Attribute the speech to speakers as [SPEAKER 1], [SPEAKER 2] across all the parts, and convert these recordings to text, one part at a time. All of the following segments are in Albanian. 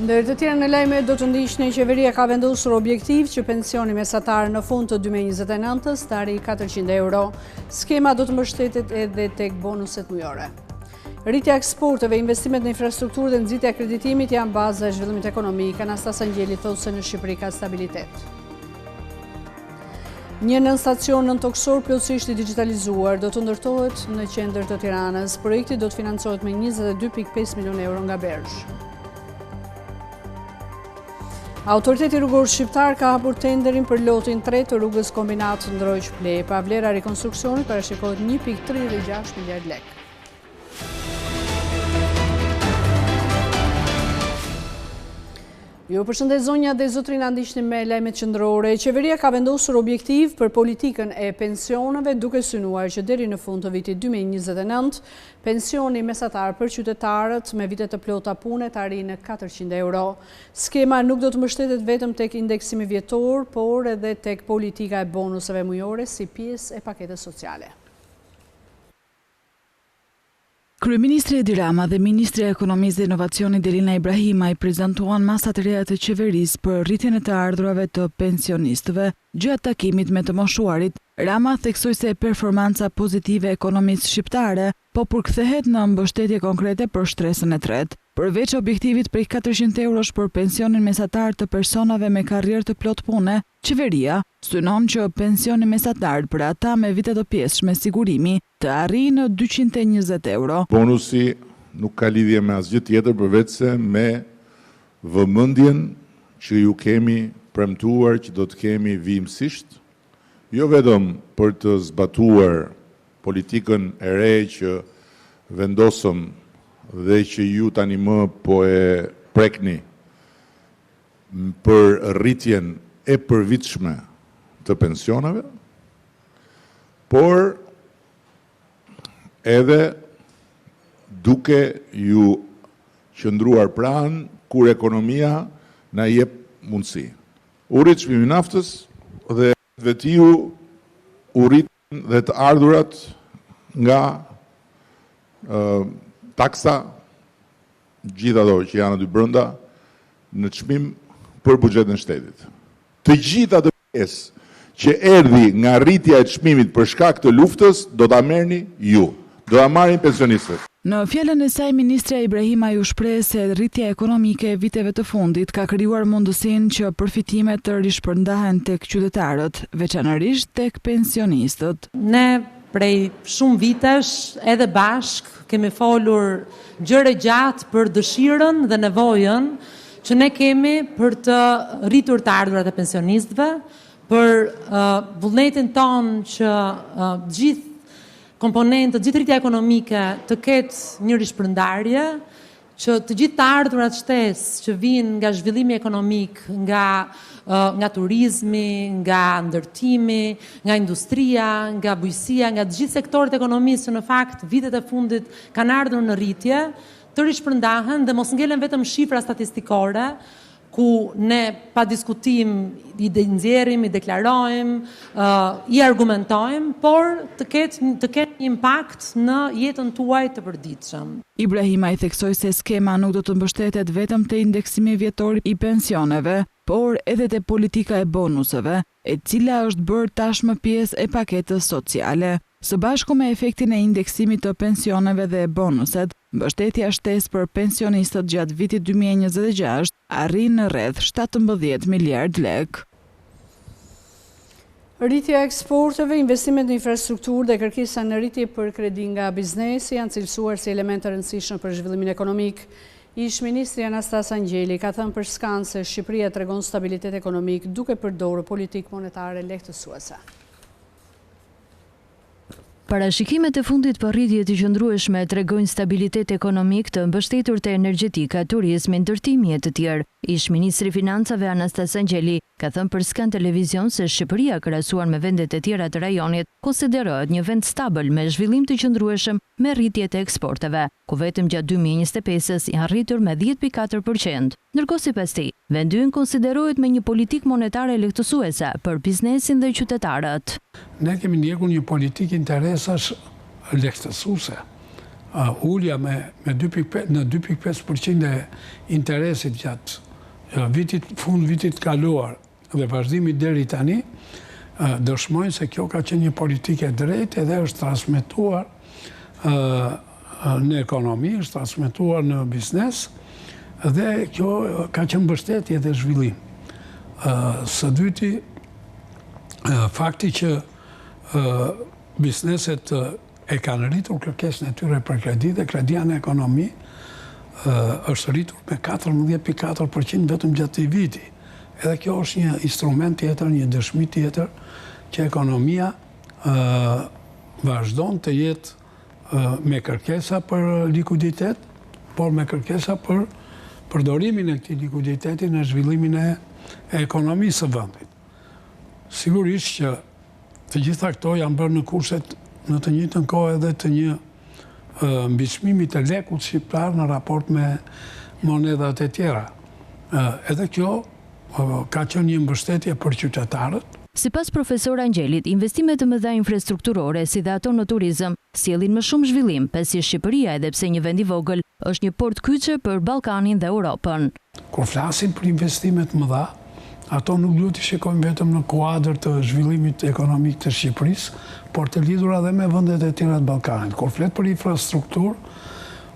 [SPEAKER 1] Ndër të tjerë në lajme do të ndiqni qeveria ka vendosur objektiv që pensioni mesatar në fund të 2029-s të arrijë 400 euro. Skema do të mbështetet edhe tek bonuset mujore. Rritja e eksporteve, investimet në infrastrukturë dhe nxitja e kreditimit janë baza e zhvillimit ekonomik. Anastas Angjeli thotë se në Shqipëri ka stabilitet. Një nën stacion nën toksor plotësisht i digitalizuar do të ndërtohet në qendër të Tiranës. Projekti do të financohet me 22.5 milion euro nga Bergj. Autoriteti rrugor shqiptar ka hapur tenderin për lotin 3 të rrugës kombinat Ndrojq-Plepa. Vlera e rekonstruksionit parashikohet 1.36 miliard lekë. Ju përshëndet zonja dhe zotrina, ndiqni me lajmet qendrore. Qeveria ka vendosur objektiv për politikën e pensioneve duke synuar që deri në fund të vitit 2029 pensioni mesatar për qytetarët me vite të plota pune të arrijë në 400 euro. Skema nuk do të mbështetet vetëm tek indeksimi vjetor, por edhe tek politika e bonuseve mujore si pjesë e paketës sociale.
[SPEAKER 2] Kryeministri Edi Rama dhe Ministri e Ekonomisë dhe Inovacionit Delina Ibrahimaj prezantuan masat e reja të qeverisë për rritjen e të ardhurave të pensionistëve. Gjatë takimit me të moshuarit, Rama theksoi se performanca pozitive e ekonomisë shqiptare po përkthehet në mbështetje konkrete për shtresën e tretë. Përveç objektivit prej 400 eurosh për pensionin mesatar të personave me karrierë të plot pune, qeveria synon që pensioni mesatar për ata me vite të pjesshme sigurimi të arrijë në 220 euro.
[SPEAKER 3] Bonusi nuk ka lidhje me asgjë tjetër përveç se me vëmendjen që ju kemi premtuar që do të kemi vijimësisht, jo vetëm për të zbatuar politikën e re që vendosëm dhe që ju tani më po e prekni për rritjen e përvitshme të pensioneve, por edhe duke ju qëndruar pranë kur ekonomia na jep mundësi. U rrit çmimi i naftës dhe vetiu u rritën dhe të ardhurat nga taksa, gjitha ato që janë aty brenda në çmim për buxhetin e shtetit. Të gjitha ato pjesë që erdhi nga rritja e çmimit për shkak të luftës do ta merrni ju, do ta marrin pensionistët.
[SPEAKER 2] Në fjalën e saj, ministrja Ibrahimaj u shpreh se rritja ekonomike e viteve të fundit ka krijuar mundësinë që përfitimet të rishpërndahen tek qytetarët, veçanërisht tek pensionistët.
[SPEAKER 4] Ne prej shumë vitesh edhe bashk kemi folur gjëre gjatë për dëshirën dhe nevojën që ne kemi për të rritur të ardhurat e pensionistëve, për vullnetin ton që gjithë komponentët, gjithë rritja ekonomike të ketë një rishpërndarje, që të gjithë të ardhurat shtesë që vinë nga zhvillimi ekonomik, nga turizmi, nga ndërtimi, nga industria, nga bujësia, nga të gjithë sektorët ekonomisë që në fakt vitet e fundit kanë ardhur në rritje, të rishpërndahen dhe mos ngelen vetëm shifra statistikore, ku ne pa diskutim i nxjerrim, i deklarojmë, i argumentojmë, por të ketë një impakt në jetën tuaj të përditshëm.
[SPEAKER 2] Ibrahimaj theksoi se skema nuk do të mbështetet vetëm te indeksimi vjetor i pensioneve, por edhe te politika e bonuseve, e cila është bërë tashmë pjesë e paketës sociale. Së bashku me efektin e indeksimit të pensioneve dhe bonuset, mbështetja shtesë për pensionistët gjatë vitit 2026 arrin në rreth 17 miliard lekë.
[SPEAKER 1] Rritja e eksporteve, investimet në infrastrukturë dhe kërkesa në rritje për kredi nga biznesi janë cilësuar si elemente të rëndësishëm për zhvillimin ekonomik. Ish-ministri Anastas Angjeli ka thënë për Skan se Shqipëria tregon stabilitet ekonomik duke përdorur politikë monetare lehtësuese.
[SPEAKER 5] Parashikimet e fundit për rritje të qëndrueshme tregojnë stabilitet ekonomik të mbështetur te energjetika, turizmi, ndërtimi e të tjerë. Ish-ministri Financave Anastas Angjeli ka thënë për Skan Televizion se Shqipëria krahasuar me vendet e tjera të rajonit konsiderohet një vend stabil me zhvillim të qëndrueshëm me rritje të eksporteve, ku vetëm gjatë 2025-s janë rritur me 10.4%. Ndërkohë sipas tij, vendi ynë konsiderohet me një politikë monetare lehtësuese për biznesin dhe qytetarët.
[SPEAKER 6] Ne kemi ndjekur një politikë interesash lehtësuese ullja në 2.5% e interesit gjatë fund vitit kaluar dhe vazhdimit deri tani, dëshmojnë se kjo ka qenë një politike drejtë edhe është transmetuar në ekonomi, është transmetuar në biznes dhe kjo ka qenë mbështetje dhe zhvillim. Së dyti, fakti që bizneset e kanë rritur kërkesën e tyre për kredi dhe kredia në ekonomi është rritur me 14.4% vetëm gjatë të viti. Edhe kjo është një instrument tjetër, një dëshmi tjetër që ekonomia vazhdon të jetë me kërkesa për likuiditet, por me kërkesa për përdorimin e këtij likuiditeti në zhvillimin e ekonomisë së vendit. Sigurisht që të gjitha këto janë bërë në kurset në të njëjtën kohë edhe të një mbishmimi të lekut shqiptar në raport me monedat e tjera. Edhe kjo ka qenë një mbështetje për qytetarët.
[SPEAKER 5] Sipas profesor Angjelit, investimet të mëdha infrastrukturore si dhe ato në turizëm sjellin më shumë zhvillim, pasi Shqipëria, edhe pse një vend i vogël, është një port kyçe për Ballkanin dhe Europën.
[SPEAKER 6] Kur flasim për investimet mëdha, ato nuk duhet të shikojmë vetëm në kuadër të zhvillimit ekonomik të Shqipërisë, por të lidhura edhe me vendet e tjera të Ballkanit. Kur flet për infrastrukturë,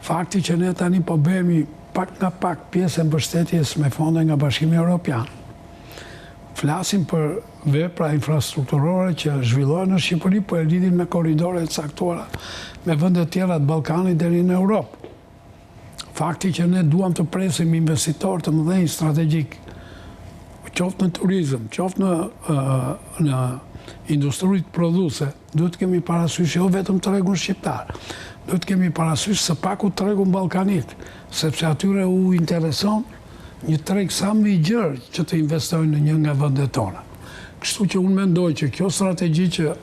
[SPEAKER 6] fakti që ne tani po bëhemi pak nga pak pjesë e mbështetjes me fonde nga Bashkimi Evropian. Flasim për vepra infrastrukturore që zhvillohen në Shqipëri, po e lidhin me korridore të caktuara me vendet tjera të Ballkanit deri në Europë. Fakti që ne duam të presim investitorë të mëdhenj strategjik, qoftë në turizëm, qoftë në industritë prodhuese, duhet kemi parasysh jo vetëm tregun shqiptar, duhet kemi parasysh së paku tregun ballkanik, sepse atyre u intereson një treg sa më i gjerë që të investojnë në një nga vendet tona. Kështu që unë mendoj që kjo strategji që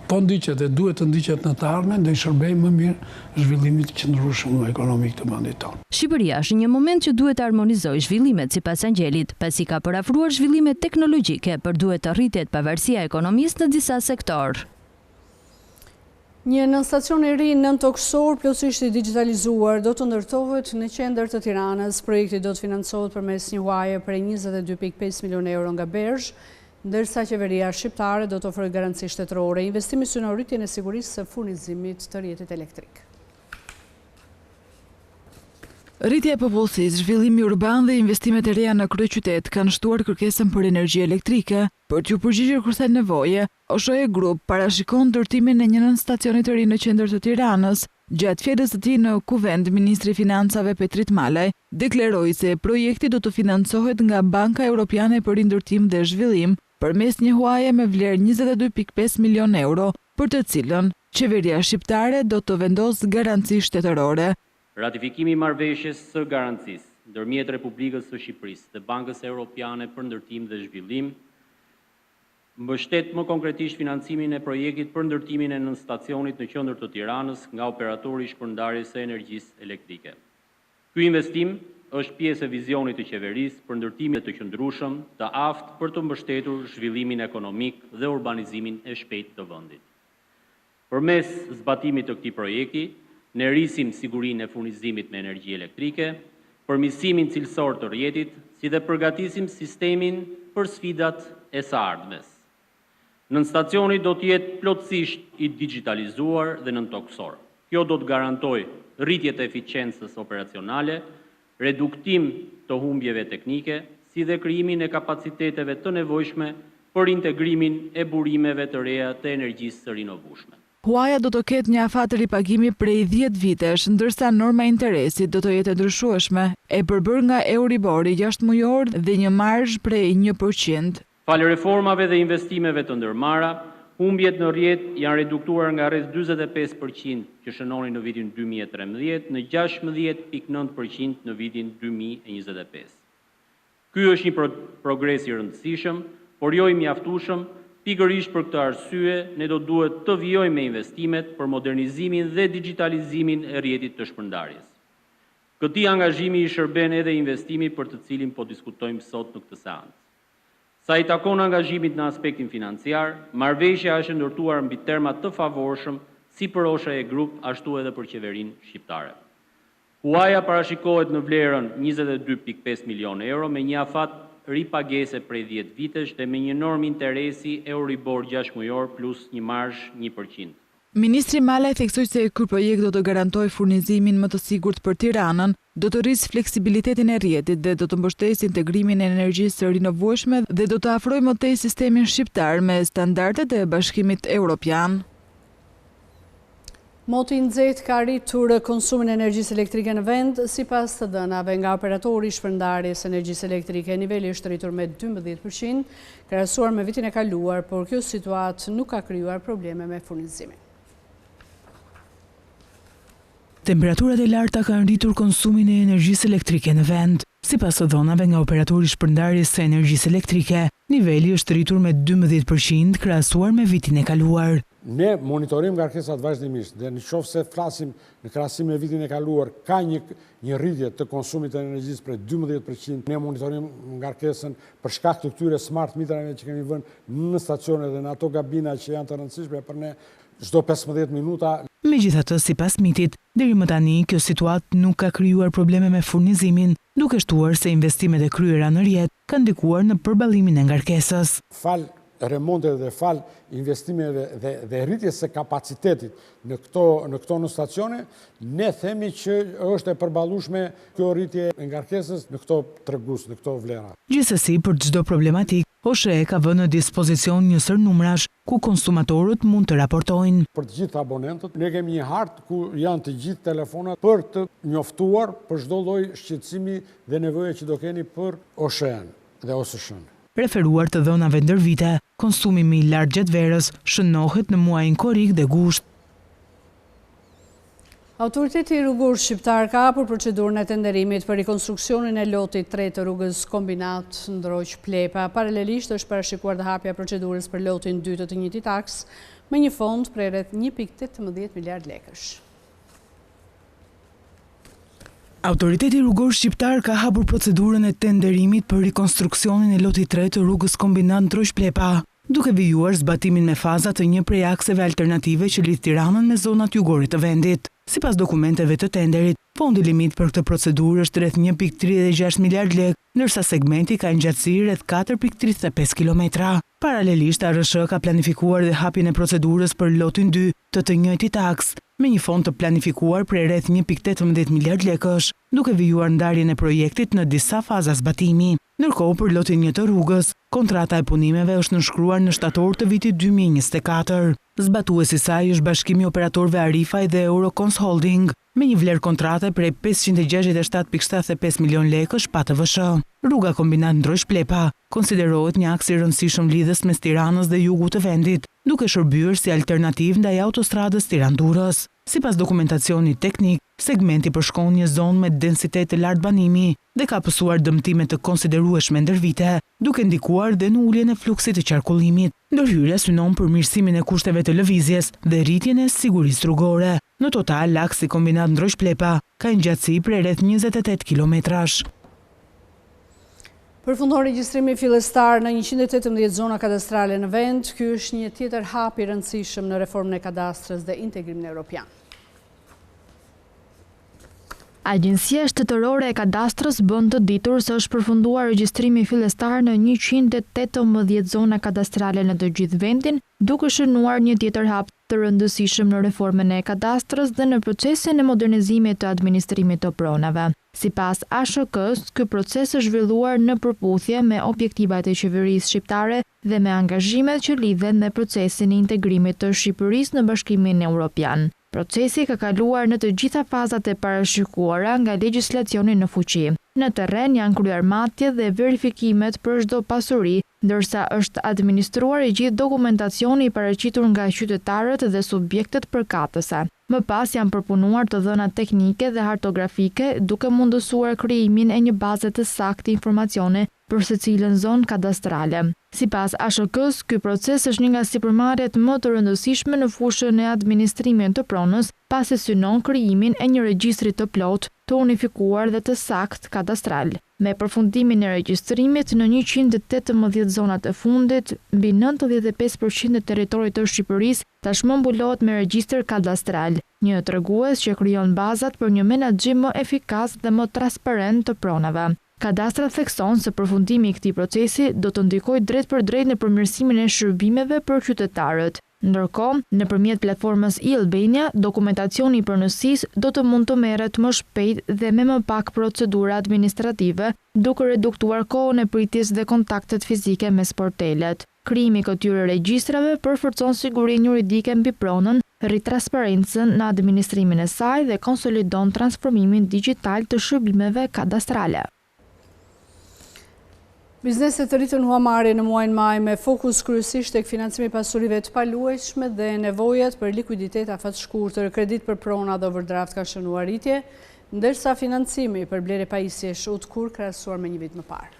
[SPEAKER 6] po ndiqet dhe duhet të ndiqet në të ardhmen do i shërbejë më mirë zhvillimit qëndrueshëm ekonomik të vendit tonë.
[SPEAKER 5] Shqipëria është në një moment që duhet të armonizojë zhvillimet sipas Angjelit, pasi ka parafruar zhvillime teknologjike, por duhet të rritet pavarësia e ekonomisë në disa sektor.
[SPEAKER 1] Një nënstacion i ri nën toksor plotësisht i digitalizuar do të ndërtohet në qendër të Tiranës. Projekti do të financohet përmes një huaje prej 22.5 milion euro nga Bergj, ndërsa qeveria shqiptare do të ofrojë garanci shtetërore. Investimi syn në rritjen e sigurisë së furnizimit të rrjetit elektrik.
[SPEAKER 2] Rritja e popullsisë, zhvillimi urban dhe investimet e reja në kryeqytet kanë shtuar kërkesën për energji elektrike. Për t'ju përgjigjur kësaj nevoje, OSHE Group parashikon ndërtimin e një nënstacioni të ri në qendër të Tiranës. Gjatë fjalës së tij në Kuvend, ministri i Financave Petrit Malaj deklaroi se projekti do të financohet nga Banka Evropiane për Rindërtim dhe Zhvillim përmes një huaje me vlerë 22.5 milion euro, për të cilën qeveria shqiptare do të vendosë garanci shtetërore.
[SPEAKER 7] Ratifikimi i marrëveshjes së garancisë ndërmjet Republikës së Shqipërisë dhe Bankës Evropiane për Ndërtim dhe Zhvillim mbështet më konkretisht financimin e projektit për ndërtimin e nënstacionit në qendër të Tiranës nga operatori i shpërndarjes së energjisë elektrike. Ky investim është pjesë e vizionit të qeverisë për ndërtimin të qëndrueshëm, të aftë për të mbështetur zhvillimin ekonomik dhe urbanizimin e shpejtë të vendit. Përmes zbatimit të këtij projekti, ne rrisim sigurinë e furnizimit me energji elektrike, përmirësimin cilësor të rrjetit, si dhe përgatisim sistemin për sfidat e së ardhmes. Nënstacioni do të jetë plotësisht i digitalizuar dhe nëntoksor. Kjo do të garantojë rritje të eficiencës operacionale, reduktim të humbjeve teknike, si dhe krijimin e kapaciteteve të nevojshme për integrimin e burimeve të reja të energjisë së rinovueshme.
[SPEAKER 2] Huaja do të ketë një afat ripagimi prej 10 vitesh, ndërsa norma e interesit do të jetë e ndryshueshme, e përbërë nga Euribori 6 mujor dhe një marzh prej 1%.
[SPEAKER 7] Falë reformave dhe investimeve të ndërmarra, humbjet në rrjet janë reduktuar nga rreth 45% që shënonin në vitin 2013 në 16.9% në vitin 2025. Ky është një progres i rëndësishëm, por jo i mjaftueshëm. Pikërisht për këtë arsye, ne do duhet të vijojmë me investimet për modernizimin dhe digitalizimin e rrjetit të shpërndarjes. Këtij angazhimi i shërben edhe investimi për të cilin po diskutojmë sot në këtë seancë. Sa i takon angazhimit në aspektin financiar, marrëveshja është ndërtuar mbi terma të favorshëm si për OSHE Group, ashtu edhe për qeverinë shqiptare. Huaja parashikohet në vlerën 22.5 milion euro me një afat ripagese prej 10 vitesh dhe me një normë interesi Euribor 6 mujor plus një marzh 1%.
[SPEAKER 2] Ministri Malaj theksoi se ky projekt do të garantojë furnizimin më të sigurt për Tiranën, do të rrisë fleksibilitetin e rrjetit dhe do të mbështesë integrimin e energjisë së rinovueshme dhe do të afrojë më tej sistemin shqiptar me standardet e Bashkimit Evropian.
[SPEAKER 1] Moti i nxehtë ka rritur konsumin e energjisë elektrike në vend, sipas të dhënave nga operatori i shpërndarjes së energjisë elektrike, niveli është rritur me 12%, krahasuar me vitin e kaluar, por kjo situatë nuk ka krijuar probleme me furnizimin.
[SPEAKER 8] Temperaturat e larta kanë rritur konsumin e energjisë elektrike në vend. Sipas të dhënave nga operatori i shpërndarjes së energjisë elektrike, niveli është rritur me 12% krahasuar me vitin e kaluar.
[SPEAKER 9] Ne monitorim ngarkesat vazhdimisht dhe në qoftë se flasim në krahasim me vitin e kaluar ka një rritje të konsumit të energjisë për 12%. Ne monitorim ngarkesën për shkak të këtyre smart meterave që kemi vënë në stacione dhe në ato gabina që janë të rëndësishme për ne çdo 15 minuta.
[SPEAKER 8] Megjithatë, sipas mitit, deri më tani kjo situatë nuk ka krijuar probleme me furnizimin, duke shtuar se investimet e kryera në rrjet kanë ndikuar në përballimin e ngarkesës.
[SPEAKER 9] Fal remontet dhe fal investimeve dhe rritjes së kapacitetit në këto në stacione, ne themi që është e përballueshme kjo rritje e ngarkesës në këto tregus, në këto vlera.
[SPEAKER 8] Gjithsesi, për çdo problematik, OSHE ka vënë në dispozicion një sër numrash ku konsumatorët mund të raportojnë.
[SPEAKER 9] Për të gjithë abonentët, ne kemi një hartë ku janë të gjithë telefonat për të njoftuar për çdo lloj shqetësimi dhe nevoje që do keni për OSHE-n dhe OSSH-n.
[SPEAKER 8] Referuar të dhënave ndër vite, konsumi më i lartë gjatë verës shënohet në muajin korrik dhe gusht.
[SPEAKER 1] Autoriteti rrugor shqiptar ka hapur procedurën e tenderimit për rikonstruksionin e lotit 3 të rrugës Kombinat Ndroq-Plepa. Paralelisht është parashikuar dhe hapja procedurës për lotin 2 të të njëjtit aks me një fond prej rreth 1.18 miliard lekësh.
[SPEAKER 8] Autoriteti rrugor shqiptar ka hapur procedurën e tenderimit për rikonstruksionin e lotit 3 të rrugës Kombinat Ndroq-Plepa, duke vijuar zbatimin me faza të një prej akseve alternative që lidh Tiranën me zonat jugore të vendit. Sipas dokumenteve të tenderit, fondi limit për këtë procedurë është rreth 1.36 miliard lekë, ndërsa segmenti ka ngjatësi rreth 4.35 kilometra. Paralelisht, ARSH ka planifikuar dhe hapjen e procedurës për lotin 2 të të njëjtit aks, me një fond të planifikuar prej rreth 1.18 miliard lekësh, duke vijuar ndarjen e projektit në disa faza zbatimi. Ndërkohë, për lotin 1 të rrugës, kontrata e punimeve është nënshkruar në shtator të vitit 2024. Zbatuesi i saj është Bashkimi i Operatorëve Arifaj dhe Eurocons Holding, me një vlerë kontrate prej 567.75 milion lekësh pa TVSH. Rruga Kombinat Ndroq-Plepa konsiderohet një aks i rëndësishëm lidhës mes Tiranës dhe jugut të vendit, duke shërbyer si alternativë ndaj autostradës Tiranë-Durrës. Sipas dokumentacionit teknik, segmenti përshkon një zonë me densitet të lartë banimi dhe ka pësuar dëmtime të konsiderueshme ndër vite, duke ndikuar dhe në uljen e fluksit të qarkullimit. Ndërhyrja synon përmirësimin e kushteve të lëvizjes dhe rritjen e sigurisë rrugore. Në total, aksi Kombinat Ndroq-Plepa ka ngjatësi prej rreth 28 kilometrash.
[SPEAKER 1] Përfundon regjistrimi fillestar në 118 zona kadastrale në vend. Ky është një tjetër hap i rëndësishëm në reformën e kadastrës dhe integrimin evropian.
[SPEAKER 10] Agjencia Shtetërore e Kadastrës bën të ditur se është përfunduar regjistrimi fillestar në 118 zona kadastrale në të gjithë vendin, duke shënuar një tjetër hap të rëndësishëm në reformën e kadastrës dhe në procesin e modernizimit të administrimit të pronave. Sipas ASHK-s, ky proces është zhvilluar në përputhje me objektivat e qeverisë shqiptare dhe me angazhimet që lidhen me procesin e integrimit të Shqipërisë në Bashkimin Evropian. Procesi ka kaluar në të gjitha fazat e parashikuara nga legjislacioni në fuqi. Në terren janë kryer matje dhe verifikimet për çdo pasuri, ndërsa është administruar i gjithë dokumentacioni i paraqitur nga qytetarët dhe subjektet përkatëse. Më pas janë përpunuar të dhënat teknike dhe hartografike, duke mundësuar krijimin e një baze të saktë informacione për secilën zonë kadastrale. Sipas ASHK-s, ky proces është një nga sipërmarrjet më të rëndësishme në fushën e administrimit të pronës, pasi synon krijimin e një regjistri të plotë të unifikuar dhe të sakt kadastral. Me përfundimin e regjistrimit në 118 zonat e fundit, mbi 95% e teritorit të Shqipërisë tashmë mbulohet me regjistër kadastral, një tregues që krijon bazat për një menaxhim më efikas dhe më transparent të pronave. Kadastra thekson se përfundimi i këtij procesi do të ndikojë drejt për drejt në përmirësimin e shërbimeve për qytetarët. Ndërkohë, nëpërmjet platformës e-Albania, dokumentacioni i pronësisë do të mund të merret më shpejt dhe me më pak procedura administrative, duke reduktuar kohën e pritjes dhe kontaktet fizike mes portelet. Krijimi i këtyre regjistrave përforcon sigurinë juridike mbi pronën, rrit transparencën në administrimin e saj dhe konsolidon transformimin digjital të shërbimeve kadastrale.
[SPEAKER 1] Bizneset të rritën huamare në muajin maj me fokus kryesisht tek financimi i pasurive të paluajtshme dhe nevojat për likuiditet afatshkurtër, kredit për prona dhe overdraft ka shënuar rritje, ndërsa financimi për blerje pajisjesh utkur krahasuar me një vit më parë.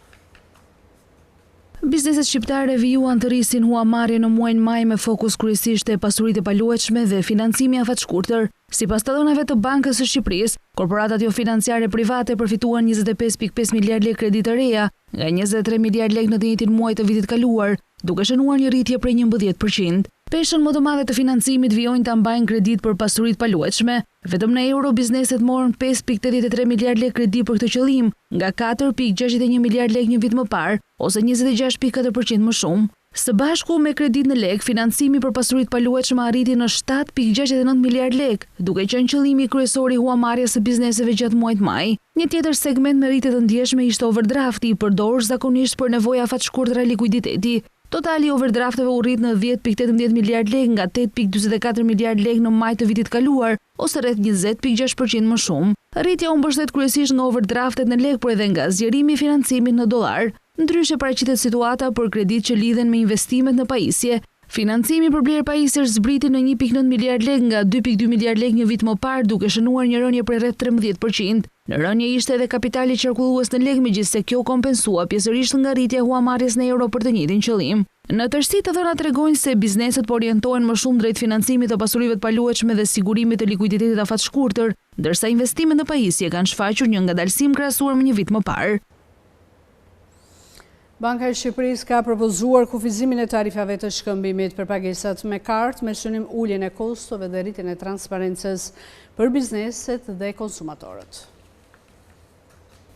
[SPEAKER 2] Bizneset shqiptare vijuan të rrisin huamarrje në muajin maj me fokus kryesisht te pasuritë e paluajtshme dhe financimi afatshkurtër. Sipas të dhënave të Bankës së Shqipërisë, korporatat jo financiare private përfituan 25.5 miliard lekë kredi të reja nga 23 miliard lekë në të njëjtin muaj të vitit kaluar, duke shënuar një rritje prej 11%. Peshën më të madhe të financimit vijojnë ta mbajnë kredit për pasuritë paluajtshme. Vetëm në euro bizneset morën 5.83 miliard lekë kredi për këtë qëllim, nga 4.61 miliard lekë një vit më parë, ose 26.4% më shumë. Së bashku me kredit në lekë, financimi për pasuritë paluajtshme arriti në 7.69 miliard lekë, duke qenë qëllimi kryesor i huamarrjes së bizneseve gjatë muajit maj. Një tjetër segment me rritje të ndjeshme ishte overdrafti, i përdorur zakonisht për nevoja afatshkurtra likuiditeti. Totali i overdrafteve u rrit në 10.18 miliard lekë nga 8.44 miliard lekë në maj të vitit kaluar, ose rreth 20.6% më shumë. Rritja u mbështet kryesisht nga overdraftet në lekë, por edhe nga zgjerimi i financimit në dollar. Ndryshe paraqitet situata për kredit që lidhen me investimet në pajisje. Financimi për blerje pajisjesh zbriti në 1.9 miliard lekë nga 2.2 miliard lekë një vit më parë, duke shënuar një rënje prej rreth 13%. Në rënje ishte edhe kapitali qarkullues në lekë, megjithse kjo kompensua pjesërisht nga rritja e huamarrjes në euro për të njëjtin qëllim. Në tërësi të dhënat tregojnë se bizneset po orientohen më shumë drejt financimit të pasurive të paluajtshme dhe sigurimit të likuiditetit afatshkurtër, ndërsa investimet në pajisje kanë shfaqur një ngadalësim krahasuar me një vit më parë.
[SPEAKER 1] Banka e Shqipërisë ka propozuar kufizimin e tarifave të shkëmbimit për pagesat me kartë me synim uljen e kostove dhe rritjen e transparencës për bizneset dhe konsumatorët.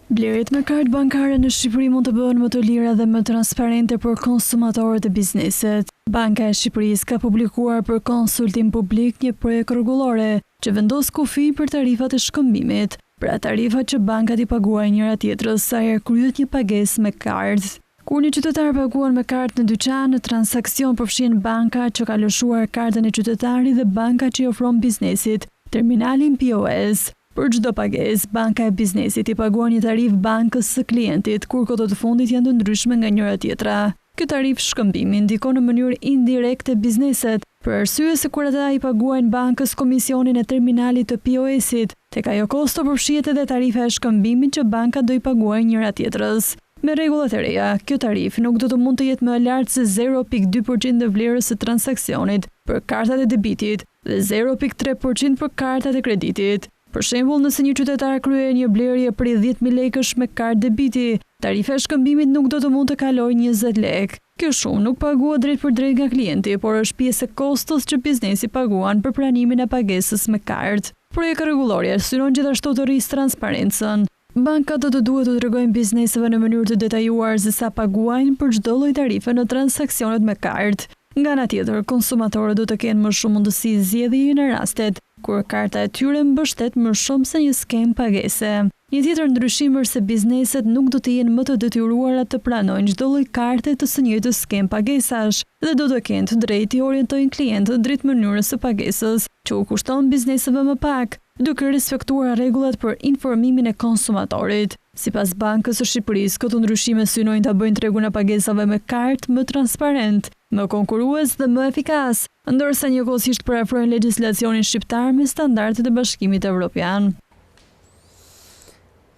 [SPEAKER 11] Blerjet me kartë bankare në Shqipëri mund të bëhen më të lira dhe më transparente për konsumatorët e bizneset. Banka e Shqipërisë ka publikuar për konsultim publik një projekt rregullore që vendos kufi për tarifat e shkëmbimit, pra tarifat që bankat i paguajnë njëra tjetrës sa herë kryhet një pagesë me kartë. Kur një qytetar paguan me kartë në dyqan, në transakcion përfshin banka që ka lëshuar kartën e qytetarit dhe banka që i ofron biznesit, terminalin POS. Për çdo pagesë, banka e biznesit i paguan një tarif bankës së klientit, kur kotot e fundit janë të ndryshme nga njëra tjetra. Ky tarif shkëmbimi ndikon në mënyrë indirekte bizneset, për arsye se kur ata i paguajnë bankës komisionin e terminalit të POS-it, tek ajo kosto përfshihet edhe tarifa e shkëmbimit që banka do i paguajë njëra tjetrës. Me rregullat e reja, kjo tarif nuk do të mund të jetë më e lartë se 0.2% e vlerës së transaksionit për kartat e debitit dhe 0.3% për kartat e kreditit. Për shembull, nëse një qytetar kryen një blerje prej 10.000 lekësh me kartë debiti, tarifa e shkëmbimit nuk do të mund të kalojë 20 lekë. Kjo shumë nuk paguhet drejt për drejt nga klienti, por është pjesë e kostos që biznesi paguan për pranimin e pagesës me kartë. Projekti rregullor synon gjithashtu të rrisë transparencën. Bankat do të duhet të tregojnë bizneseve në mënyrë të detajuar se sa paguajnë për çdo lloj tarife në transaksionet me kartë. Nga ana tjetër, konsumatorët do të kenë më shumë mundësi zgjedhjeje në rastet kur karta e tyre mbështet më shumë se një skem pagese. Një tjetër ndryshim është se bizneset nuk do të jenë më të detyruara të pranojnë çdo lloj karte të së njëjtës skem pagesash dhe do të kenë të drejtë të orientojnë klientët drejt mënyrës së pagesës, që u kushton bizneseve më pak, duke respektuar rregullat për informimin e konsumatorit. Sipas Bankës së Shqipërisë, këto ndryshime synojnë ta bëjnë tregun e pagesave me kartë më transparent, më konkurrues dhe më efikas, ndërsa njëkohësisht parafrojnë legjislacionin shqiptar me standardet e Bashkimit Evropian.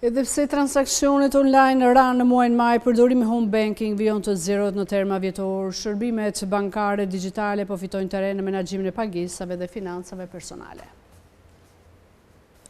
[SPEAKER 1] Edhe pse transaksionet online ranë në muajin maj, përdorimi home banking vijon të zerohet në terma vjetor, shërbimet bankare digjitale po fitojnë terren në menaxhimin e pagesave dhe financave personale.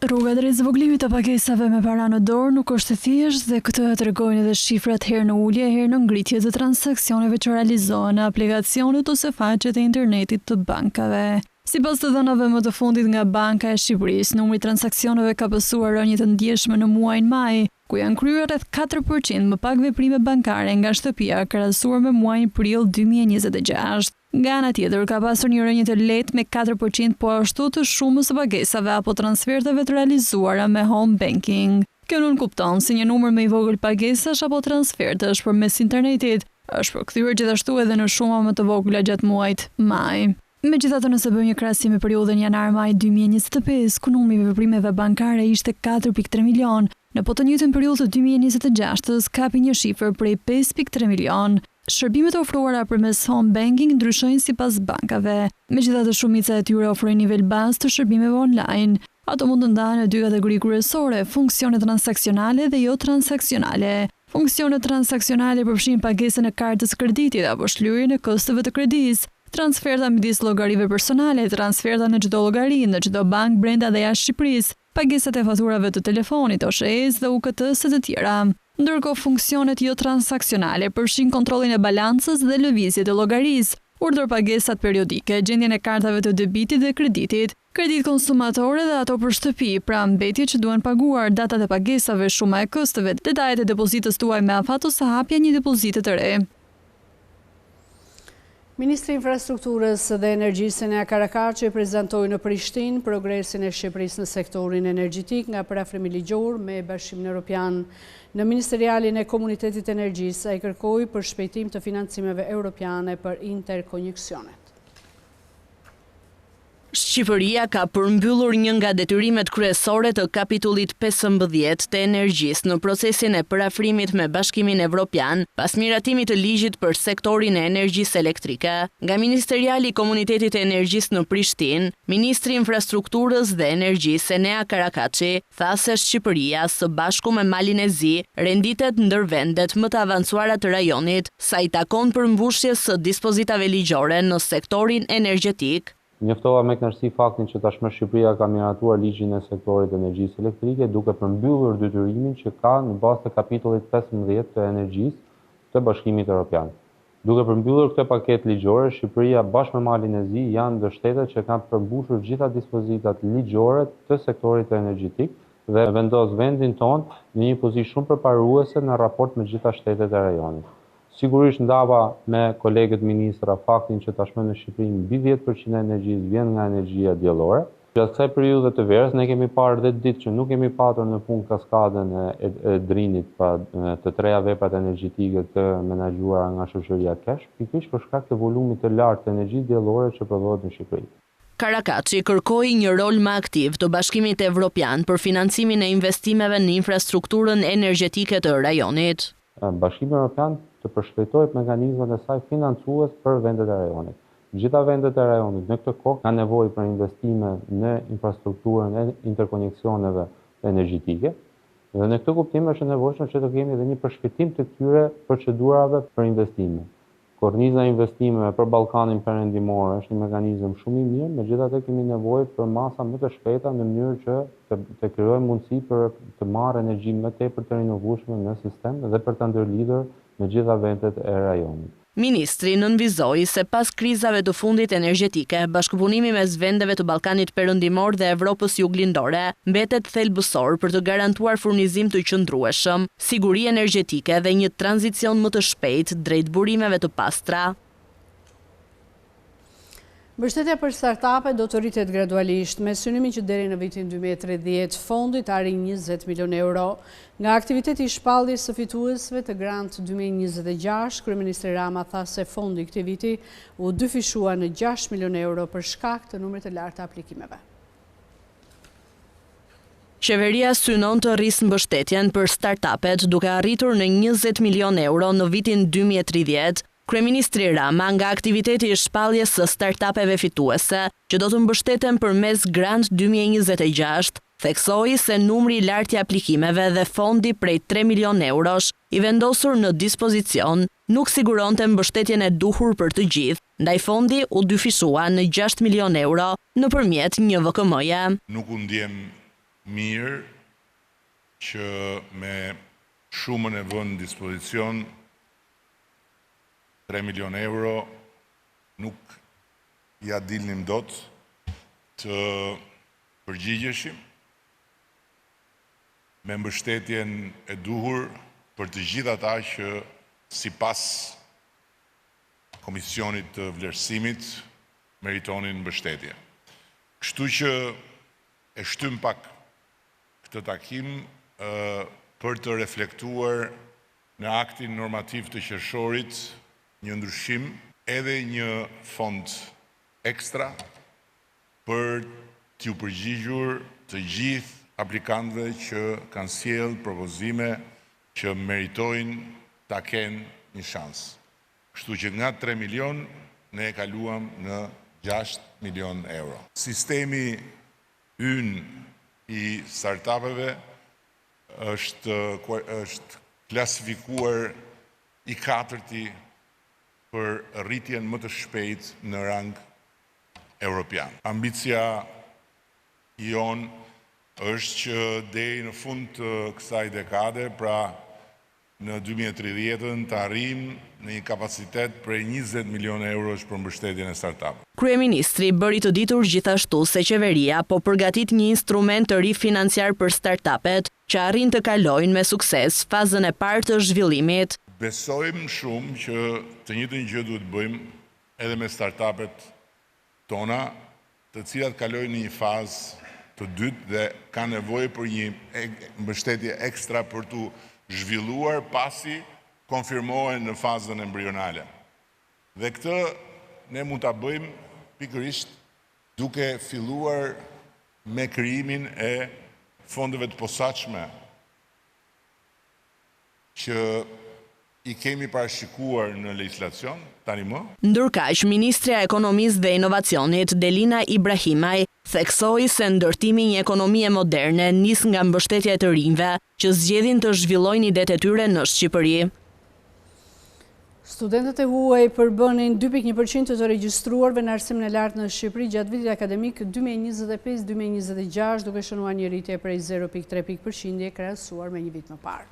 [SPEAKER 11] Rruga drejt zvoglimit të pagesave me para në dorë nuk është e thjeshtë dhe këtë tregojnë edhe shifrat herë në ulje, herë në ngritje të transaksioneve që realizohen në aplikacionet ose faqet e internetit të bankave. Sipas të dhënave më të fundit nga Banka e Shqipërisë, numri i transaksioneve ka pësuar rënje të ndjeshme në muajin maj, ku janë kryer rreth 4% më pak veprime bankare nga shtëpia krahasuar me muajin prill 2026. Nga ana tjetër, ka pasur një rënje të lehtë me 4% po ashtu të shumës së pagesave apo transferteve të realizuara me home banking. Kjo nuk kupton si një numër më i vogël pagesash apo transfertesh përmes internetit është përkthyer gjithashtu edhe në shuma më të vogla gjatë muajit maj. Megjithatë, nëse bëjmë një krahasim me periudhën janar-maj 2025, ku numri i veprimeve bankare ishte 4.3 milion, në po të njëjtën periudhë të 2026 kapi një shifër prej 5.3 milion. Shërbimet e ofruara përmes home banking ndryshojnë sipas bankave. Megjithatë, shumica e tyre ofrojnë nivel bazë të shërbimeve online. Ato mund të ndahen në dy kategori kryesore: funksione transaksionale dhe jo transaksionale. Funksionet transaksionale përfshin pagesën e kartës kreditit apo shlyerjen e kosteve të kredisë, transferta midis llogarive personale, transferta në çdo llogari, në çdo bank brenda dhe jashtë Shqipërisë, pagesat e faturave të telefonit, OSHE-s dhe UKT-s e të tjera. Ndërkohë funksionet jo transaksionale përfshin kontrollin e balancës dhe lëvizjet e llogarisë, urdhër pagesat periodike, gjendjen e kartave të debitit dhe kreditit, kredit konsumatore dhe ato për shtëpi, pra mbetje që duhen paguar, datat e pagesave, shuma e kosteve, detajet e depozitës tuaj me afat ose hapja një depozite të re.
[SPEAKER 1] Ministri i Infrastrukturës dhe Energjisë Enea Karakaçi prezantoi në Prishtinë progresin e Shqipërisë në sektorin energjetik nga parafrimi ligjor me Bashkimin Evropian. Në Ministerialin e Komunitetit të Energjisë ai kërkoi për shpejtim të financimeve europiane për interkoneksionet.
[SPEAKER 12] Shqipëria ka përmbyllur një nga detyrimet kryesore të kapitullit 15 të energjisë në procesin e parafrimit me Bashkimin Evropian pas miratimit të ligjit për sektorin e energjisë elektrike. Nga Ministeriali i Komunitetit të Energjisë në Prishtinë, Ministri i Infrastrukturës dhe Energjisë Enea Karakaçi tha se Shqipëria së bashku me Malinezi renditet ndër vendet më të avancuara të rajonit sa i takon përmbushjes së dispozitave ligjore në sektorin energjetik.
[SPEAKER 13] Njoftova me kënaqësi faktin që tashmë Shqipëria ka miratuar ligjin e sektorit të energjisë elektrike duke përmbyllur detyrimin që ka në bazë të kapitullit 15 të energjisë të Bashkimit Evropian. Duke përmbyllur këtë paketë ligjore, Shqipëria bashkë me Malinezi janë ndër shtetet që kanë përmbushur gjitha dispozitat ligjore të sektorit të energjetik dhe vendos vendin tonë në një pozitë shumë përparuese në raport me gjitha shtetet e rajonit. Sigurisht ndava me kolegët ministra faktin që tashmë në Shqipëri mbi 10% e energjisë vjen nga energjia diellore. Gjatë kësaj periudhe të verës ne kemi parë 10 ditë që nuk kemi patur në punë kaskadën e drinit, pra të treja veprat energjetike të menaxhuara nga shoqëria Kesh, pikërisht për shkak të volumit të lartë të energjisë diellore që prodhohet në Shqipëri.
[SPEAKER 12] Karakaçi kërkoi një rol më aktiv të Bashkimit Evropian për financimin e investimeve në infrastrukturën energjetike të rajonit.
[SPEAKER 13] Bashkimi Evropian të përshpejtojë mekanizmat e saj financues për vendet e rajonit. Gjitha vendet e rajonit në këtë kohë kanë nevojë për investime në infrastrukturën e interkoneksioneve energjetike dhe në këtë kuptim është e nevojshme që të kemi edhe një përshpejtim të këtyre procedurave për investime. Korniza e investimeve për Ballkanin Perëndimor është një mekanizëm shumë i mirë, megjithatë kemi nevojë për masa më të shpejta në mënyrë që të krijojmë mundësi për të marrë energji më tepër të rinovueshme në sistem dhe për ta ndërlidhur me gjitha vendet e rajonit.
[SPEAKER 12] Ministri nënvizoi se pas krizave të fundit energjetike, bashkëpunimi mes vendeve të Ballkanit Perëndimor dhe Evropës Juglindore mbetet thelbësor për të garantuar furnizim të qëndrueshëm, siguri energjetike dhe një tranzicion më të shpejtë drejt burimeve të pastra.
[SPEAKER 1] Mbështetja për startupe do të rritet gradualisht me synimin që deri në vitin 2030 fondi të arrijë 20 milion euro. Nga aktiviteti i shpalljes së fituesve të Grant 2026, Kryeministri Rama tha se fondi i këtij viti u dyfishua në 6 milion euro për shkak të numrit të lartë të aplikimeve.
[SPEAKER 12] Qeveria synon të rrisë mbështetjen për startupet duke arritur në 20 milion euro në vitin 2030. Kryeministri Rama nga aktiviteti i shpalljes së startupeve fituese, që do të mbështeten përmes Grant 2026, theksoi se numri i lartë i aplikimeve dhe fondi prej 3 milion eurosh i vendosur në dispozicion nuk siguronte mbështetjen e duhur për të gjithë, ndaj fondi u dyfishua në 6 milion euro nëpërmjet një VKM-je.
[SPEAKER 3] Nuk u ndjem mirë që me shumën e vënë në dispozicion 3 milion euro nuk ja dilnim dot të përgjigjeshim me mbështetjen e duhur për të gjithë ata që sipas Komisionit të Vlerësimit meritonin mbështetje. Kështu që e shtym pak këtë takim për të reflektuar në aktin normativ të qershorit një ndryshim edhe një fond ekstra për t'ju përgjigjur të gjithë aplikantëve që kanë sjellë propozime që meritojnë ta kenë një shans. Kështu që nga 3 milion ne e kaluam në 6 milion euro. Sistemi ynë i startupeve është klasifikuar i 4-ti për rritjen më të shpejt në rang evropian. Ambicia jon është që deri në fund të kësaj dekade, pra në 2030 të arrim në një kapacitet për 20 milion eurosh për mbështetjen e startup.
[SPEAKER 12] Kryeministri bëri të ditur gjithashtu se qeveria po përgatit një instrument të ri financiar për startupet që arrin të kalojnë me sukses fazën e parë të zhvillimit.
[SPEAKER 3] Besojmë shumë që të njëjtën gjë duhet bëjmë edhe me startupet tona, të cilat kalojnë në një fazë të dytë dhe kanë nevojë për një mbështetje ekstra për të zhvilluar pasi konfirmohen në fazën embrionale. Dhe këtë ne mund ta bëjmë pikërisht duke filluar me krijimin e fondeve të posaçme që i kemi parashikuar në legjislacion tani më.
[SPEAKER 12] Ndërkaq, Ministrja e Ekonomisë dhe Inovacionit Delina Ibrahimaj theksoi se ndërtimi një ekonomie moderne nis nga mbështetja e të rinjve që zgjedhin të zhvillojnë idetë e tyre në Shqipëri.
[SPEAKER 1] Studentët e huaj përbënin 2.1% të regjistruarve në arsimin e lartë në Shqipëri gjatë vitit akademik 2025-2026, duke shënuar një rritje prej 0.3% krahasuar me një vit më parë.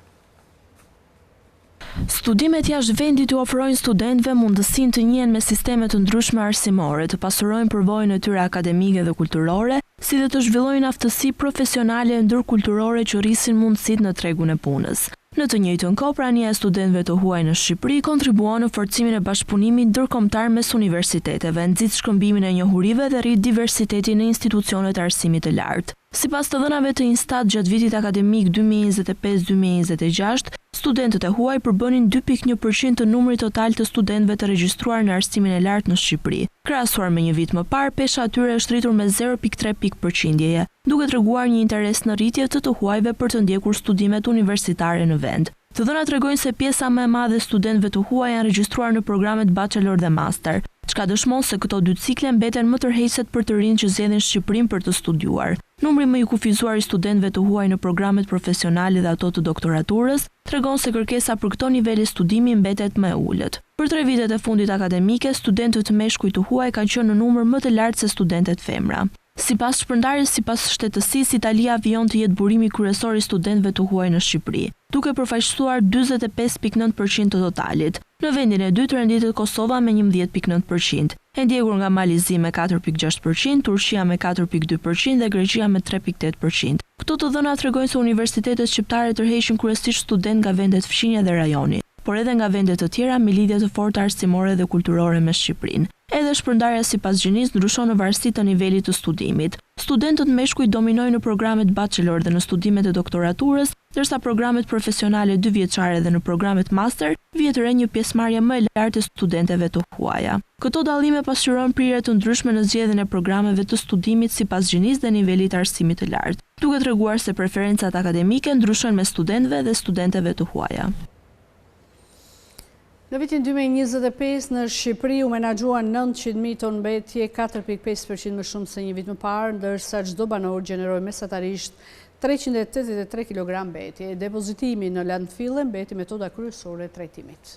[SPEAKER 14] Studimet jashtë vendit u ofrojnë studentëve mundësinë të njihen me sisteme të ndryshme arsimore, të pasurojnë përvojën e tyre akademike dhe kulturore, si dhe të zhvillojnë aftësi profesionale e ndërkulturore që rrisin mundësitë në tregun e punës. Në të njëjtën kohë, prania e studentëve të huaj në Shqipëri kontribuon në forcimin e bashkëpunimit ndërkombëtar mes universiteteve, nxit shkëmbimin e njohurive dhe rrit diversitetin në institucionet e arsimit të lartë. Sipas të dhënave të Instat gjatë vitit akademik 2025-2026, studentët e huaj përbënin 2.1% të numrit total të studentëve të regjistruar në arsimin e lartë në Shqipëri. Krahasuar me një vit më parë, pesha atyre është rritur me 0.3%, duke treguar një interes në rritje të huajve për të ndjekur studimet universitare në vend. Të dhënat tregojnë se pjesa më e madhe e studentëve të huaj janë regjistruar në programet bachelor dhe master, çka dëshmon se këto dy cikle mbeten më tërheqëset për të rinj që zgjedhin Shqipërinë për të studiuar. Numri më i kufizuar i studentëve të huaj në programet profesionale dhe ato të doktoraturës tregon se kërkesa për këto nivele studimi mbetet më e ulët. Për 3 vitet e fundit akademike, studentët meshkuj të huaj kanë qenë në numër më të lartë se studentët femra. Sipas shpërndarjes sipas shtetësisë, Italia vijon të jetë burimi kryesor i studentëve të huaj në Shqipëri, duke përfaqësuar 45.9% të totalit. Në vendin e dytë renditet Kosova me 11.9%, e ndjekur nga Malizi me 4.6%, Turqia me 4.2% dhe Greqia me 3.8%. Këto të dhëna tregojnë se universitetet shqiptare tërheqin kryesisht student nga vendet fqinje dhe rajoni, por edhe nga vendet të tjera me lidhje të forta arsimore dhe kulturore me Shqipërinë. Edhe shpërndarja sipas gjinisë ndryshon në varësi të nivelit të studimit. Studentët meshkuj dominojnë në programet bachelor dhe në studimet e doktoraturës, ndërsa programet profesionale 2 vjeçare dhe në programet master vihet re një pjesëmarrje më e lartë e studentëve të huaja. Këto dallime pasqyrojnë prirje të ndryshme në zgjedhjen e programeve të studimit sipas gjinisë dhe nivelit të arsimit të lartë, duke treguar se preferencat akademike ndryshojnë mes studentëve dhe studentëve të huaja.
[SPEAKER 1] Në vitin 2025 në Shqipëri u menaxhuan 900.000 ton mbetje, 4.5% më shumë se një vit më parë, ndërsa çdo banor gjeneroi mesatarisht 383 kg mbetje. Depozitimi në landfille mbeti metoda kryesore e trajtimit.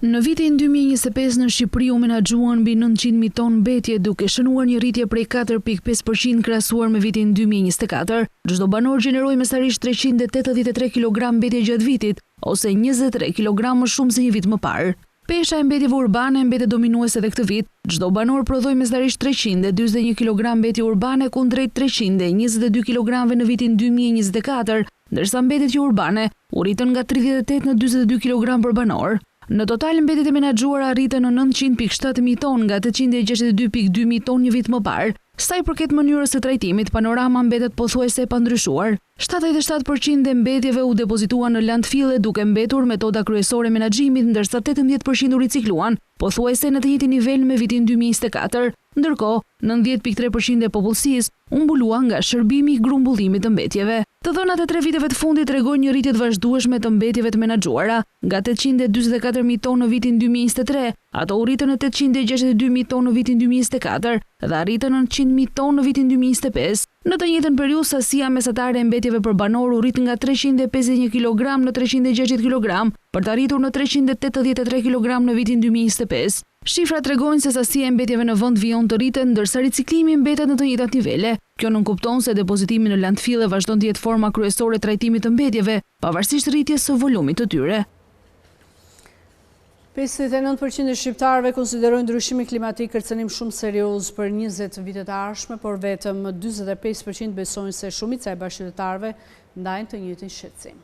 [SPEAKER 2] Në vitin 2025 në Shqipëri u menaxhuan mbi 900.000 tonë mbetje duke shënuar një rritje prej 4.5% krahasuar me vitin 2024. Çdo banor gjeneroi mesatarisht 383 kg mbetje gjatë vitit, ose 23 kg më shumë se një vit më parë. Pesha e mbetjeve urbane mbetet dominuese edhe këtë vit. Çdo banor prodhoi mesatarisht 341 kg mbetje urbane kundrejt 322 kg në vitin 2024, ndërsa mbetjet urbane u rritën nga 38 në 42 kg për banor. Në total, mbetjet e menaxhuara arritën në 900.700 tonë nga 862.200 tonë një vit më parë. Sa i përket mënyrës së trajtimit, panorama mbetet pothuajse e pandryshuar. 77% e mbetjeve u depozituan në landfille duke mbetur metoda kryesore e menaxhimit, ndërsa 18% u ricikluan, pothuajse në të njëjtin nivel me vitin 2024. Ndërkohë, 90.3% e popullsisë u mbulua nga shërbimi i grumbullimit të mbetjeve. Të dhënat e 3 viteve të fundit tregojnë një rritje të vazhdueshme të mbetjeve të menaxhuara, nga 844.000 tonë në vitin 2023, ato u rritën në 862.000 tonë në vitin 2024 dhe arritën në 100.000 tonë në vitin 2025. Në të njëjtën periudhë, sasia mesatare e mbetjeve për banor u rrit nga 351 kg në 360 kg, për të arritur në 383 kg në vitin 2025. Shifrat tregojnë se sasia e mbetjeve në vend vijon të rritet, ndërsa riciklimi mbetet në të njëjtat nivele. Kjo nënkupton se depozitimi në landfille vazhdon të jetë forma kryesore e trajtimit të mbetjeve, pavarësisht rritjes së volumit të tyre.
[SPEAKER 1] 59% e shqiptarëve konsiderojnë ndryshimin klimatik kërcënim shumë serioz për 20 vitet e ardhshme, por vetëm 45% besojnë se shumica e bashkëqytetarëve ndajnë të njëjtin shqetësim.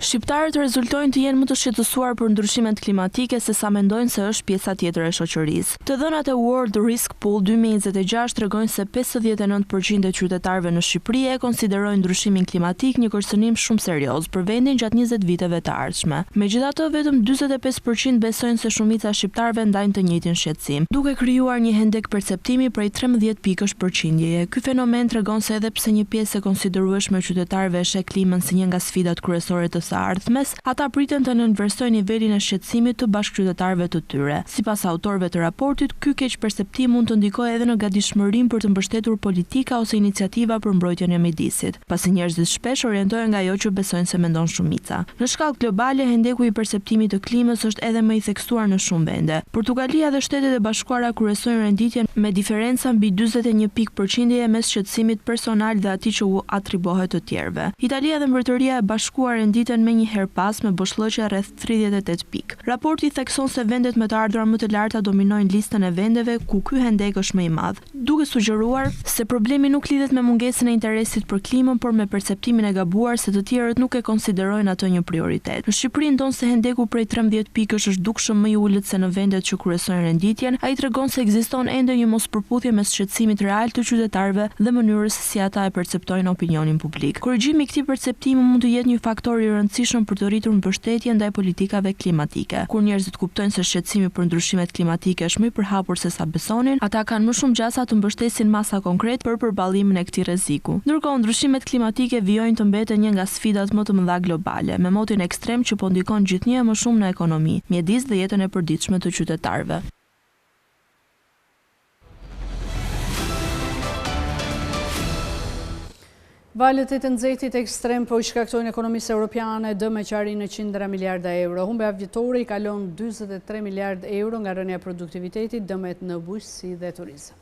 [SPEAKER 14] Shqiptarët rezultojnë të jenë më të shqetësuar për ndryshimet klimatike se sa mendojnë se është pjesa tjetër e shoqërisë. Të dhënat e World Risk Pool 2026 tregojnë se 59% e qytetarëve në Shqipëri e konsiderojnë ndryshimin klimatik një kërcënim shumë serioz për vendin gjatë 20 viteve të ardhshme. Megjithatë, vetëm 45% besojnë se shumica e shqiptarëve ndajnë të njëjtin shqetësim, duke krijuar një hendek perceptimi prej 13 pikësh përqindjeje. Ky fenomen tregon se edhe pse një pjesë e konsiderueshme e qytetarëve e sheh klimën si një nga sfidat kryesore të ardhmes, ata pritën të nënvlerësojnë nivelin e shqetësimit të bashkëqytetarëve të tyre. Sipas autorëve të raportit, ky keq perceptim mund të ndikojë edhe në gatishmërinë për të mbështetur politika ose iniciativa për mbrojtjen e mjedisit, pasi njerëzit shpesh orientohen nga ajo që besojnë se mendon shumica. Në shkallë globale, hendeku i perceptimit të klimës është edhe më i theksuar në shumë vende. Portugalia dhe Shtetet e Bashkuara kryesojnë renditjen me diferenca mbi 41 pikë përqindjeje mes shqetësimit personal dhe atij që u atribuohet të tjerëve. Italia dhe Mbretëria e Bashkuar renditen me një herë pas me boshllëqe rreth 38 pikë. Raporti thekson se vendet me të ardhurat më të larta dominojnë listën e vendeve ku ky hendek është më i madh, duke sugjeruar se problemi nuk lidhet me mungesën e interesit për klimën, por me perceptimin e gabuar se të tjerët nuk e konsiderojnë atë një prioritet. Në Shqipëri ndonë se hendeku prej 13 pikësh është dukshëm më i ulët se në vendet që kryesojnë renditjen, ai tregon se ekziston ende një mospërputhje mes shqetësimit real të qytetarëve dhe mënyrës si ata e perceptojnë opinionin publik. Korrigjimi i këtij perceptimi mund të jetë një faktor i rëndësishëm për të rritur mbështetjen ndaj politikave klimatike. Kur njerëzit kuptojnë se shqetësimi për ndryshimet klimatike është më i përhapur se sa besonin, ata kanë më shumë gjasa të mbështesin masa konkret për përballimin e këtij rreziku. Ndërkohë, ndryshimet klimatike vijojnë të mbeten një nga sfidat më të mëdha globale, me motin ekstrem që po ndikon gjithnjë më shumë në ekonomi, mjedis dhe jetën e përditshme të qytetarëve.
[SPEAKER 1] Valët e të nxehtit ekstrem po i shkaktojnë ekonomisë europiane dëm e qarinë në 100 miliarda euro. Humbja vjetore i kalon 43 miliard euro nga rënja e produktivitetit, dëmet në bujqësi dhe turizëm.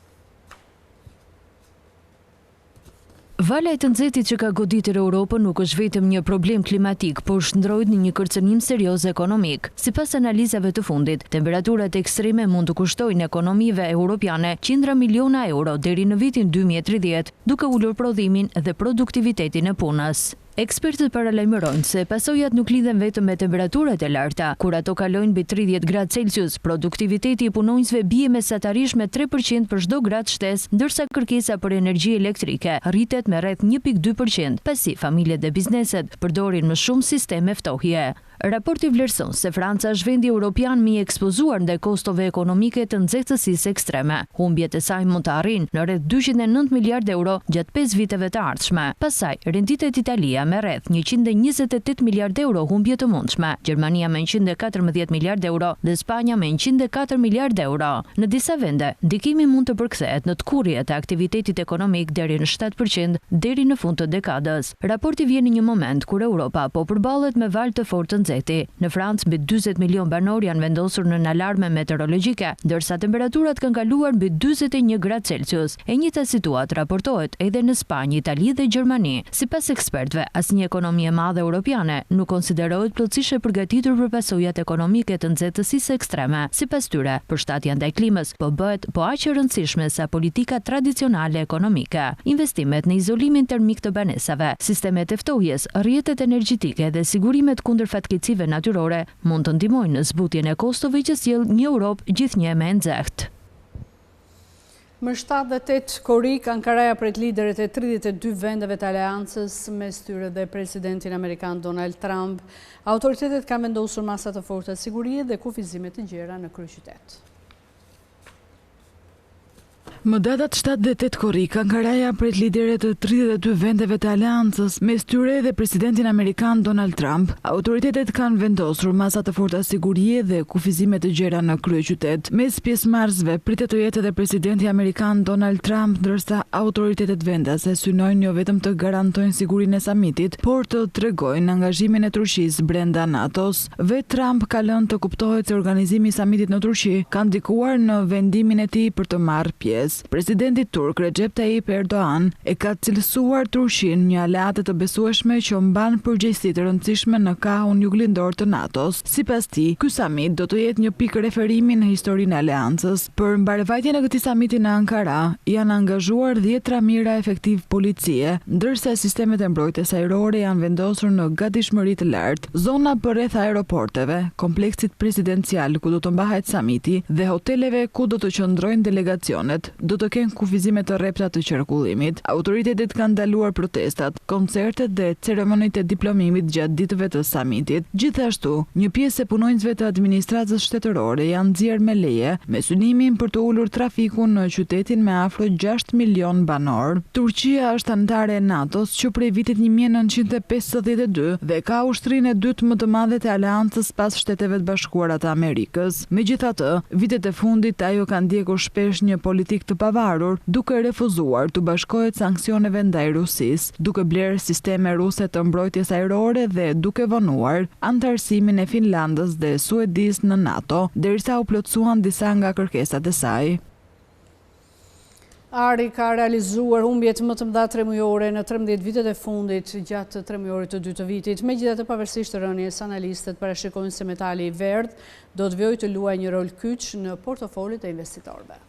[SPEAKER 5] Vala e të nxehtit që ka goditur Europën nuk është vetëm një problem klimatik, por shndrohet në një kërcënim serioz ekonomik. Sipas analizave të fundit, temperaturat ekstreme mund të kushtojnë ekonomive europiane qindra miliona euro deri në vitin 2030, duke ulur prodhimin dhe produktivitetin e punës. Ekspertët paralajmërojnë se pasojat nuk lidhen vetëm me temperaturat e larta. Kur ato kalojnë mbi 30 gradë Celsius, produktiviteti i punonjësve bie mesatarisht me 3% për çdo gradë shtesë, ndërsa kërkesa për energji elektrike rritet me rreth 1.2%, pasi familjet dhe bizneset përdorin më shumë sisteme ftohje. Raporti vlerëson se Franca është vendi europian më i ekspozuar ndaj kostove ekonomike të nxehtësisë ekstreme. Humbjet e saj mund të arrijnë në rreth 209 miliard euro gjatë 5 viteve të ardhshme. Pastaj renditet Italia me rreth 128 miliard euro humbje të mundshme, Gjermania me 114 miliard euro dhe Spanja me 104 miliard euro. Në disa vende, ndikimi mund të përkthehet në tkurrje të aktivitetit ekonomik deri në 7% deri në fund të dekadës. Raporti vjen në një moment kur Europa po përballet me valë të fortë të nxehti. Në Francë mbi 40 milion banor janë vendosur në alarme meteorologjike, ndërsa temperaturat kanë kaluar mbi 41 gradë Celsius. E njëjta situatë raportohet edhe në Spanjë, Itali dhe Gjermani. Sipas ekspertëve, asnjë ekonomi e madhe europiane nuk konsiderohet plotësisht e përgatitur për pasojat ekonomike të nxehtësisë ekstreme. Sipas tyre, përshtatja ndaj klimës po bëhet aq e rëndësishme sa politika tradicionale ekonomike. Investimet në izolimin termik të banesave, sistemet e ftohjes, rrjetet energjetike dhe sigurimet kundër fatkeqësive natyrore mund të ndihmojnë në zbutjen e kostove që sjell një Europë gjithnjë më e nxehtë.
[SPEAKER 1] Më 7 dhe 8 korrik, Ankaraja pret lideret e 32 vendeve të aleancës, mes tyre dhe presidentin Amerikan Donald Trump. Autoritetet kanë vendosur masa të forta sigurie dhe kufizime të gjera në kryeqytet.
[SPEAKER 2] Më datat 7 dhe 8 korrik, Ankaraja pret lideret të 32 vendeve të aleancës, mes tyre dhe presidentin Amerikan Donald Trump. Autoritetet kanë vendosur masa të forta sigurie dhe kufizime të gjera në kryeqytet. Mes pjesëmarrësve pritet të jetë edhe presidenti Amerikan Donald Trump, ndërsa autoritetet vendase synojnë jo vetëm të garantojnë sigurinë e samitit, por të tregojnë angazhimin e Turqisë brenda NATO-s. Vetë Trump ka lënë të kuptohet se organizimi i samitit në Turqi ka ndikuar në vendimin e tij për të marrë pjesë. Presidenti turk Recep Tayyip Erdogan e ka cilësuar Turqinë një aleate të besueshme që mban përgjegjësi të rëndësishme në kahun juglindor të NATO-s. Sipas tij, ky samit do të jetë një pikë referimi në historinë e aleancës. Për mbarvajtjen e këtij samiti në Ankara janë angazhuar 10 mira efektiv policie, ndërsa sistemet e mbrojtjes ajrore janë vendosur në gatishmëri të lartë. Zona përreth aeroporteve, kompleksit presidencial ku do të mbahet samiti dhe hoteleve ku do të qëndrojnë delegacionet do të kenë kufizime të rrepta të qarkullimit. Autoritetet kanë ndaluar protestat, koncertet dhe ceremonitë e diplomimit gjatë ditëve të samitit. Gjithashtu, një pjesë e punonjësve të administratës shtetërore janë nxjerrë me leje me synimin për të ulur trafikun në qytetin me afro 6 milion banor. Turqia është anëtare e NATO-s që prej vitit 1952 dhe ka ushtrinë e dytë më të madhe të aleancës pas Shteteve të Bashkuara të Amerikës. Megjithatë, vitet e fundit ajo ka ndjekur shpesh një politik të pavarur, duke refuzuar të bashkohet sanksioneve ndaj Rusisë, duke blerë sisteme ruse të mbrojtjes ajrore dhe duke vonuar anëtarësimin e Finlandës dhe Suedisë në NATO, derisa u plotësuan disa nga kërkesat e saj.
[SPEAKER 1] Ari ka realizuar humbjet më të mëdha tremujore në 13 vitet e fundit gjatë tremujorit të dytë të vitit. Megjithatë, pavarësisht rënies, analistët parashikojnë se metali i verdh do të vijojë të luajë një rol kyç në portofolit e investitorëve.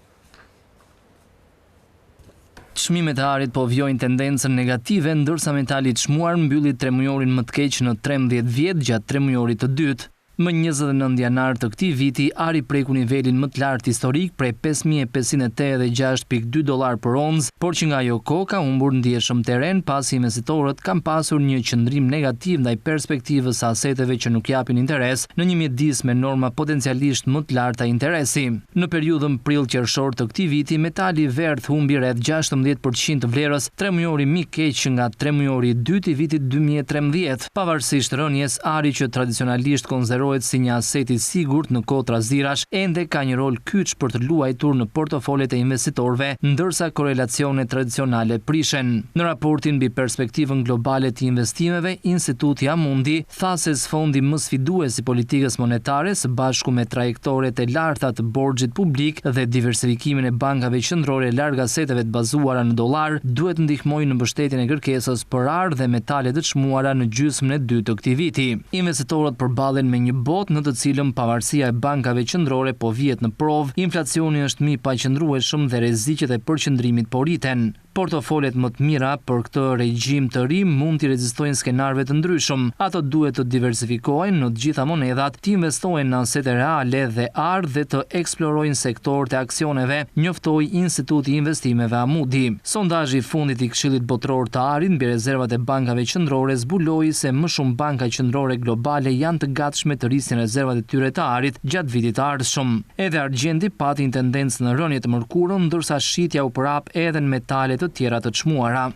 [SPEAKER 15] Çmimet e arit po vjojnë tendencën negative, ndërsa metali i çmuar mbylli tremujorin më të keq në 13 vjet gjatë tremujorit të dytë. Më 29 janar të këtij viti, ari preku nivelin më të lartë historik prej $5,586.2 për onzë, por që nga ajo kohë ka humbur ndjeshëm terren pasi investitorët kanë pasur një qëndrim negativ ndaj perspektivës së aseteve që nuk japin interes në një mjedis me norma potencialisht më të larta interesi. Në periudhën prill-qershor të këtij viti, metali i verdh humbi rreth 16% të vlerës, tremujori më i keq nga tremujori i dytë i vitit 2013. Pavarësisht rënies, ari që tradicionalisht konsiderohet si një aset i sigurt në kohë trazirash, ende ka një rol kyç për të luajtur në portofolet e investitorëve, ndërsa korelacionet tradicionale prishen. Në raportin mbi perspektivën globale të investimeve, Instituti Amundi tha se sfondi më sfidues i politikës monetare së bashku me trajektoret e larta të borxhit publik dhe diversifikimin e bankave qendrore larg aseteve të bazuara në dollar duhet ndihmojnë në mbështetjen e kërkesës për arë dhe metale të çmuara në gjysmën e dytë të këtij viti. Investitorët përballen me një botë në të cilën pavarësia e bankave qendrore po vihet në provë, inflacioni është më i paqëndrueshëm dhe rreziqet e përqendrimit po rriten. Portofolet më të mira për këtë regjim të ri mund të rezistojnë skenarëve të ndryshëm. Ato duhet të diversifikohen në të gjitha monedhat, të investojnë në asete reale dhe arë dhe të eksplorojnë sektorët e aksioneve, njoftoi Instituti i Investimeve Amundi. Sondazhi i fundit i Këshillit Botëror të Arit mbi rezervat e bankave qendrore zbuloi se më shumë banka qendrore globale janë të gatshme të rrisin rezervat e tyre të arit gjatë vitit të ardhshëm. Edhe argjendi pati një tendencë në rënje të mërkurën, ndërsa shitja u prap edhe në metale të tjera të çmuara.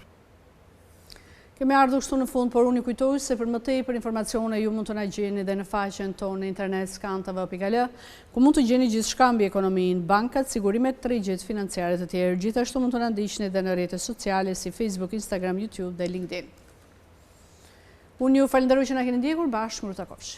[SPEAKER 1] Kemi ardhur këtu në fund, por unë kujtoj se për më tepër informacione ju mund të na gjeni edhe në faqen tonë në internet skan.tv.al, ku mund të gjeni gjithçka mbi ekonominë, bankat, sigurimet, tregjet financiare të tjerë. Gjithashtu mund të na ndiqni edhe në rrjetet sociale si Facebook, Instagram, YouTube dhe LinkedIn. Unë ju falenderoj që na keni ndjekur, bashkë më takosh.